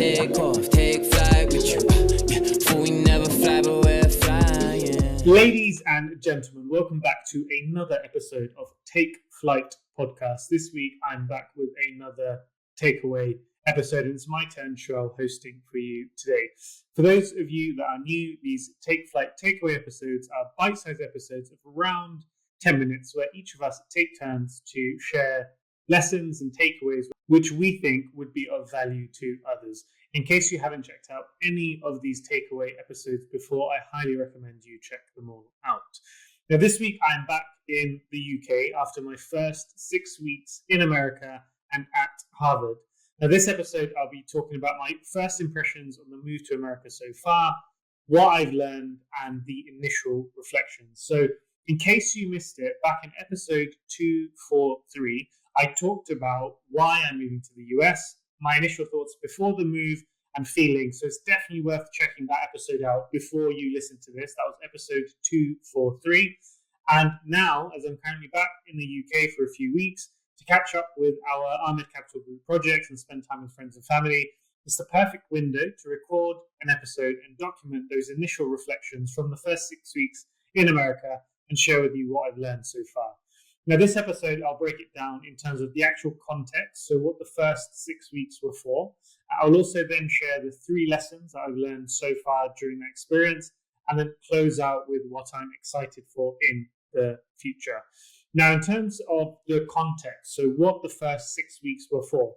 take off, take flight with you. For we never fly, but we're flying. Ladies and gentlemen, welcome back to another episode of Take Flight Podcast. This week, I'm back with another takeaway episode, and it's my turn, Shuwel, hosting for you today. For those of you that are new, these Take Flight takeaway episodes are bite-sized episodes of around 10 minutes, where each of us take turns to share lessons and takeaways which we think would be of value to others. In case you haven't checked out any of these takeaway episodes before, I highly recommend you check them all out. Now, this week I'm back in the UK after my first 6 weeks in America and at Harvard. Now, this episode I'll be talking about my first impressions on the move to America so far, what I've learned, and the initial reflections. So, in case you missed it, back in episode 243, I talked about why I'm moving to the US, my initial thoughts before the move, and feelings. So it's definitely worth checking that episode out before you listen to this. That was episode 243. And now, as I'm currently back in the UK for a few weeks to catch up with our Ahmed Capital Group projects and spend time with friends and family, it's the perfect window to record an episode and document those initial reflections from the first 6 weeks in America and share with you what I've learned so far. Now, this episode, I'll break it down in terms of the actual context, so what the first 6 weeks were for. I'll also then share the 3 lessons that I've learned so far during that experience, and then close out with what I'm excited for in the future. Now, in terms of the context, so what the first 6 weeks were for.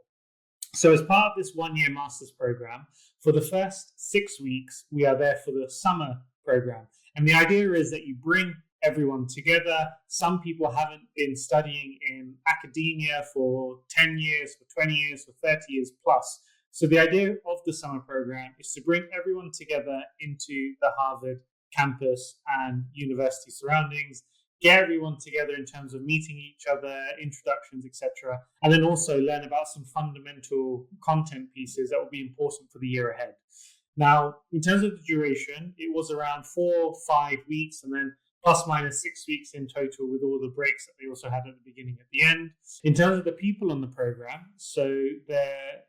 So as part of this one-year master's program, for the first 6 weeks, we are there for the summer program. And the idea is that you bring everyone together. Some people haven't been studying in academia for 10 years, for 20 years, for 30 years plus. So the idea of the summer program is to bring everyone together into the Harvard campus and university surroundings, get everyone together in terms of meeting each other, introductions, etc., and then also learn about some fundamental content pieces that will be important for the year ahead. Now, in terms of the duration, it was around 4 or 5 weeks, and then plus minus 6 weeks in total with all the breaks that they also had at the beginning at the end. In terms of the people on the program, so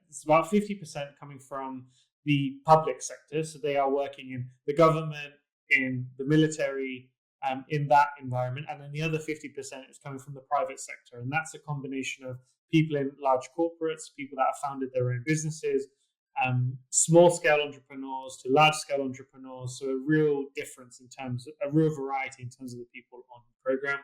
it's about 50% coming from the public sector. So they are working in the government, in the military, in that environment. And then the other 50% is coming from the private sector. And that's a combination of people in large corporates, people that have founded their own businesses, small-scale entrepreneurs to large-scale entrepreneurs, so a real difference in terms of a real variety in terms of the people on the program.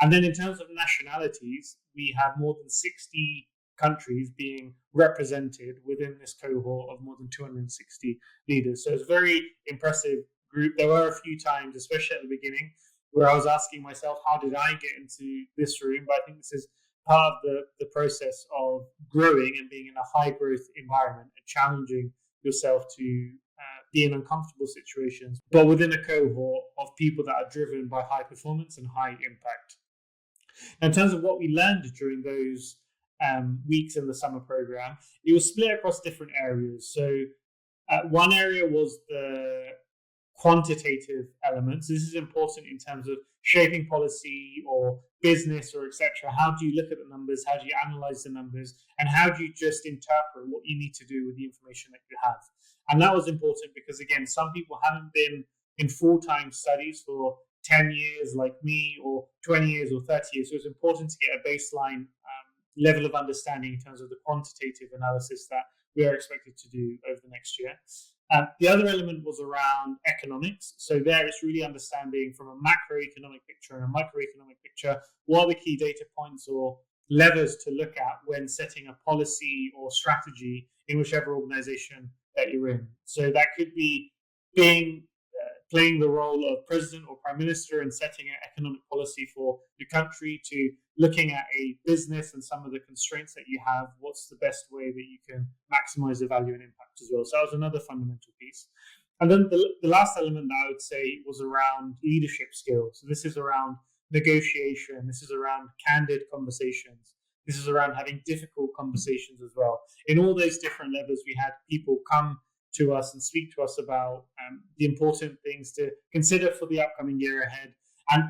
And then in terms of nationalities, we have more than 60 countries being represented within this cohort of more than 260 leaders. So it's a very impressive group. There were a few times, especially at the beginning, where I was asking myself, how did I get into this room? But I think this is part of the process of growing and being in a high growth environment and challenging yourself to be in uncomfortable situations, but within a cohort of people that are driven by high performance and high impact. Now, in terms of what we learned during those weeks in the summer program, it was split across different areas. So one area was the quantitative elements. This is important in terms of shaping policy or business or etc. How do you look at the numbers? How do you analyze the numbers? And how do you just interpret what you need to do with the information that you have? And that was important because, again, some people haven't been in full-time studies for 10 years like me, or 20 years or 30 years. So it's important to get a baseline level of understanding in terms of the quantitative analysis that we are expected to do over the next year. The other element was around economics. So there it's really understanding from a macroeconomic picture and a microeconomic picture, what are the key data points or levers to look at when setting a policy or strategy in whichever organization that you're in. So that could be playing the role of president or prime minister and setting an economic policy for your country, to looking at a business and some of the constraints that you have. What's the best way that you can maximize the value and impact as well? So that was another fundamental piece. And then the last element that I would say was around leadership skills. So this is around negotiation. This is around candid conversations. This is around having difficult conversations as well. In all those different levels, we had people come to us and speak to us about the important things to consider for the upcoming year ahead. And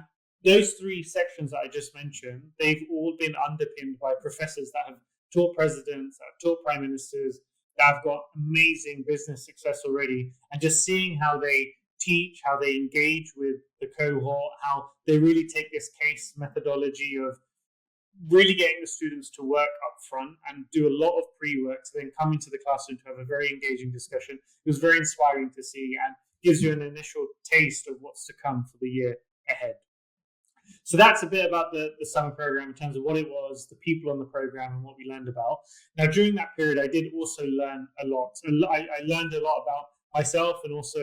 those 3 sections that I just mentioned, they've all been underpinned by professors that have taught presidents, that have taught prime ministers, that have got amazing business success already, and just seeing how they teach, how they engage with the cohort, how they really take this case methodology of really getting the students to work up front and do a lot of pre-work to then come into the classroom to have a very engaging discussion. It was very inspiring to see and gives you an initial taste of what's to come for the year ahead. So that's a bit about the summer program in terms of what it was, the people on the program, and what we learned about. Now, during that period, I did also learn a lot. I learned a lot about myself and also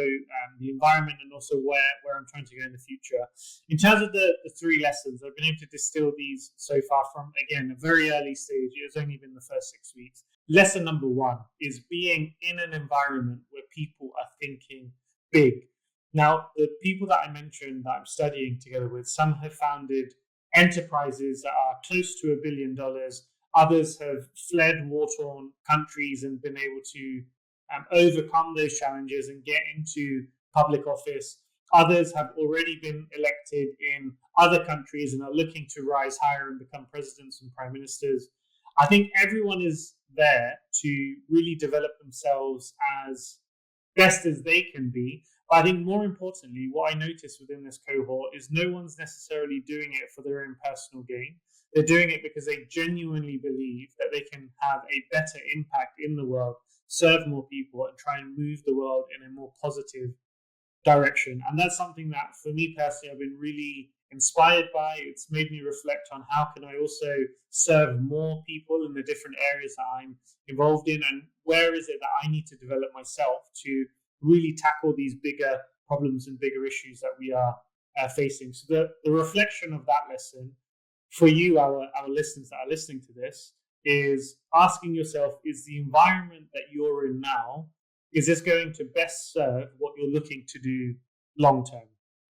the environment, and also where I'm trying to go in the future. In terms of the three lessons, I've been able to distill these so far from, again, a very early stage. It has only been the first 6 weeks. Lesson number one is being in an environment where people are thinking big. Now, the people that I mentioned that I'm studying together with, some have founded enterprises that are close to $1 billion. Others have fled war-torn countries and been able to overcome those challenges and get into public office. Others have already been elected in other countries and are looking to rise higher and become presidents and prime ministers. I think everyone is there to really develop themselves as best as they can be. But I think more importantly, what I noticed within this cohort is no one's necessarily doing it for their own personal gain. They're doing it because they genuinely believe that they can have a better impact in the world, serve more people, and try and move the world in a more positive direction. And that's something that, for me personally, I've been really inspired by. It's made me reflect on how can I also serve more people in the different areas that I'm involved in, and where is it that I need to develop myself to really tackle these bigger problems and bigger issues that we are facing. So the reflection of that lesson for you, our listeners that are listening to this, is asking yourself, is the environment that you're in now, is this going to best serve what you're looking to do long term?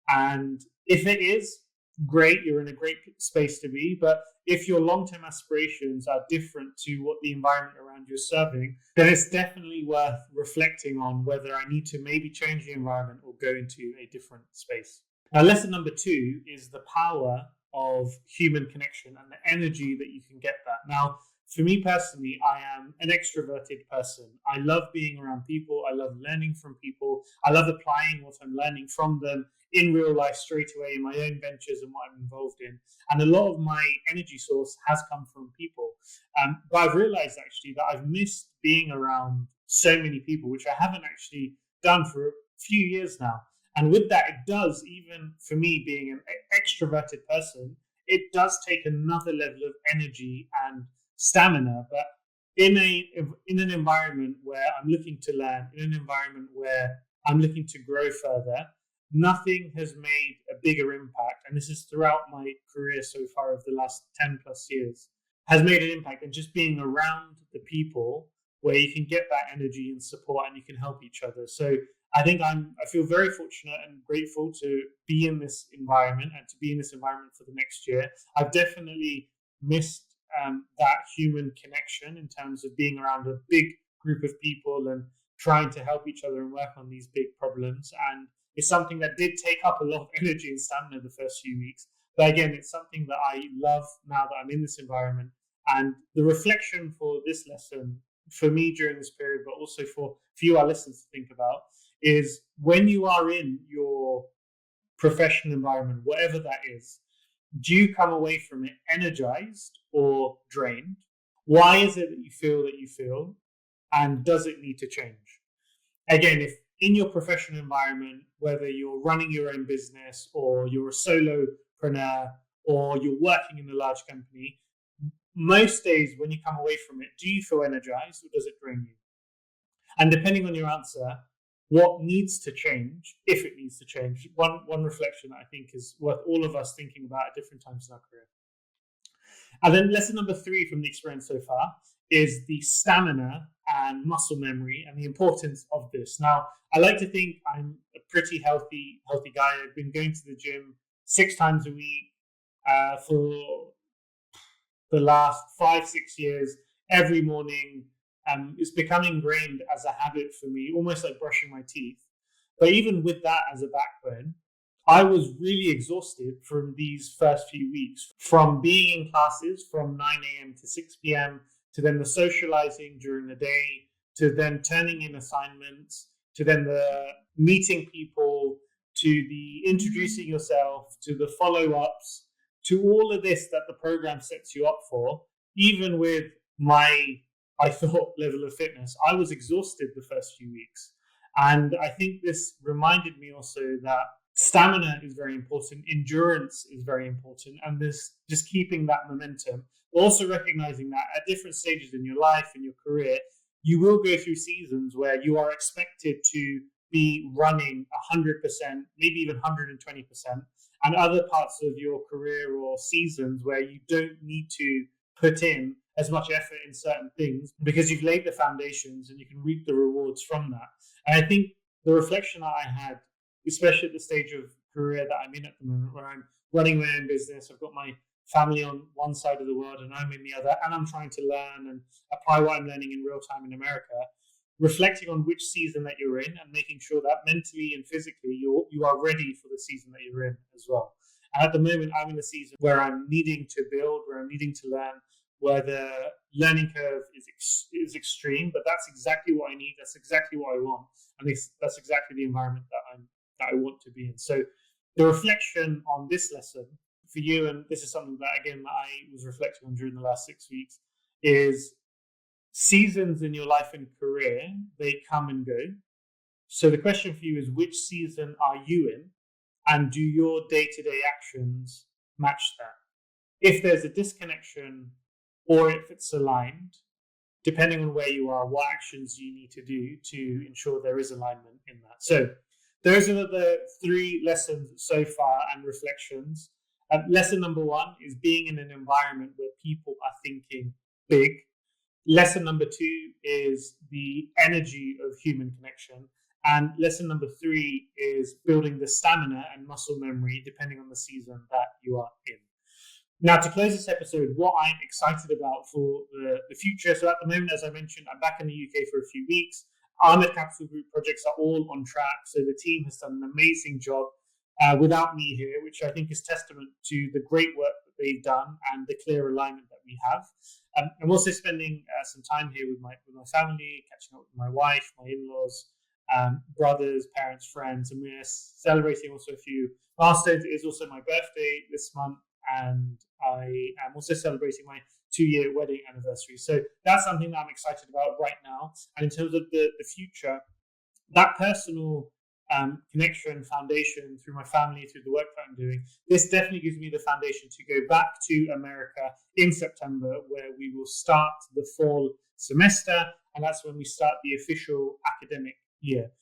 And if it is, great, you're in a great space to be. But if your long-term aspirations are different to what the environment around you is serving, then it's definitely worth reflecting on whether I need to maybe change the environment or go into a different space. Now, lesson number two is the power of human connection and the energy that you can get that. Now, for me personally, I am an extroverted person. I love being around people. I love learning from people. I love applying what I'm learning from them in real life straight away in my own ventures and what I'm involved in. And a lot of my energy source has come from people. But I've realized actually that I've missed being around so many people, which I haven't actually done for a few years now. And with that, it does, even for me being an extroverted person, it does take another level of energy and stamina. But in an environment where I'm looking to learn, in an environment where I'm looking to grow further, nothing has made a bigger impact, and this is throughout my career so far of the last 10 plus years, has made an impact. And just being around the people where you can get that energy and support and you can help each other. So I think I feel very fortunate and grateful to be in this environment and to be in this environment for the next year. I've definitely missed that human connection in terms of being around a big group of people and trying to help each other and work on these big problems. And it's something that did take up a lot of energy and stamina the first few weeks. But again, it's something that I love now that I'm in this environment. And the reflection for this lesson, for me during this period, but also for you, our listeners, to think about, is when you are in your professional environment, whatever that is, do you come away from it energized or drained? Why is it that you feel? And does it need to change? Again, if in your professional environment, whether you're running your own business or you're a solopreneur or you're working in a large company, most days when you come away from it, do you feel energized or does it drain you? And depending on your answer, what needs to change, if it needs to change? One reflection I think is worth all of us thinking about at different times in our career. And then lesson number 3 from the experience so far is the stamina and muscle memory and the importance of this. Now, I like to think I'm a pretty healthy guy. I've been going to the gym 6 times a week for the last 5-6 years, every morning. It's become ingrained as a habit for me, almost like brushing my teeth. But even with that as a backbone, I was really exhausted from these first few weeks, from being in classes from 9 a.m. to 6 p.m., to then the socializing during the day, to then turning in assignments, to then the meeting people, to the introducing yourself, to the follow-ups, to all of this that the program sets you up for. Even with my, I thought, level of fitness, I was exhausted the first few weeks. And I think this reminded me also that stamina is very important, endurance is very important, and this just keeping that momentum. Also recognizing that at different stages in your life, in your career, you will go through seasons where you are expected to be running 100%, maybe even 120%, and other parts of your career or seasons where you don't need to put in as much effort in certain things because you've laid the foundations and you can reap the rewards from that. And I think the reflection that I had, especially at the stage of career that I'm in at the moment, where I'm running my own business, I've got my family on one side of the world and I'm in the other, and I'm trying to learn and apply what I'm learning in real time in America, reflecting on which season that you're in and making sure that mentally and physically you are ready for the season that you're in as well. And at the moment, I'm in a season where I'm needing to build, where I'm needing to learn, where the learning curve is extreme, but that's exactly what I need. That's exactly what I want. And that's exactly the environment that I want to be in. So the reflection on this lesson for you, and this is something that, again, that I was reflecting on during the last 6 weeks, is seasons in your life and career, they come and go. So the question for you is, which season are you in? And do your day-to-day actions match that? If there's a disconnection or if it's aligned, depending on where you are, what actions you need to do to ensure there is alignment in that. So those are the 3 lessons so far and reflections. Lesson number 1 is being in an environment where people are thinking big. Lesson number 2 is the energy of human connection. And lesson number 3 is building the stamina and muscle memory, depending on the season that you are in. Now, to close this episode, what I'm excited about for the future. So at the moment, as I mentioned, I'm back in the UK for a few weeks. Ahmed Capital Group projects are all on track. So the team has done an amazing job without me here, which I think is testament to the great work that they've done and the clear alignment that we have. I'm also spending some time here with my family, catching up with my wife, my in-laws, brothers, parents, friends, and we're celebrating also a few milestones. It is also my birthday this month, and I am also celebrating my 2-year wedding anniversary. So that's something that I'm excited about right now. And in terms of the future, that personal connection, foundation through my family, through the work that I'm doing, this definitely gives me the foundation to go back to America in September, where we will start the fall semester, and that's when we start the official academic year.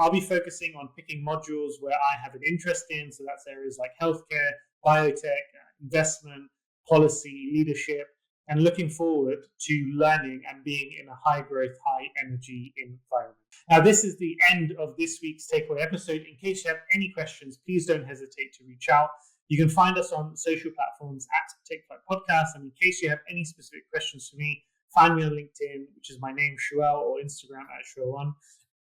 I'll be focusing on picking modules where I have an interest in, so that's areas like healthcare, biotech, investment, policy, leadership, and looking forward to learning and being in a high growth, high energy environment. Now, this is the end of this week's takeaway episode. In case you have any questions, please don't hesitate to reach out. You can find us on social platforms at Take Flight Podcast. And in case you have any specific questions for me, find me on LinkedIn, which is my name, Shuwel, or Instagram at Shuwel1.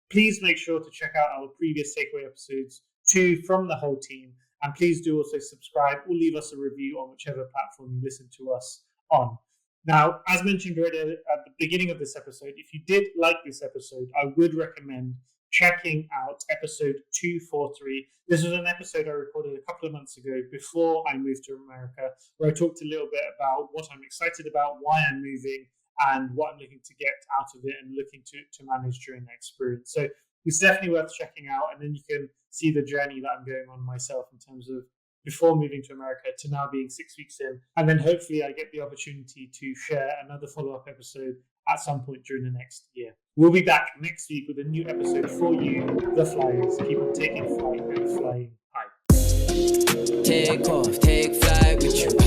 Please make sure to check out our previous takeaway episodes too from the whole team. And please do also subscribe or leave us a review on whichever platform you listen to us on. Now, as mentioned already at the beginning of this episode, if you did like this episode, I would recommend checking out episode 243. This was an episode I recorded a couple of months ago before I moved to America, where I talked a little bit about what I'm excited about, why I'm moving, and what I'm looking to get out of it and looking to manage during that experience. So it's definitely worth checking out, and then you can see the journey that I'm going on myself in terms of before moving to America to now being 6 weeks in. And then hopefully I get the opportunity to share another follow-up episode at some point during the next year. We'll be back next week with a new episode for you, the Flyers. Keep on taking flight and flying high. Take off, take flight with you.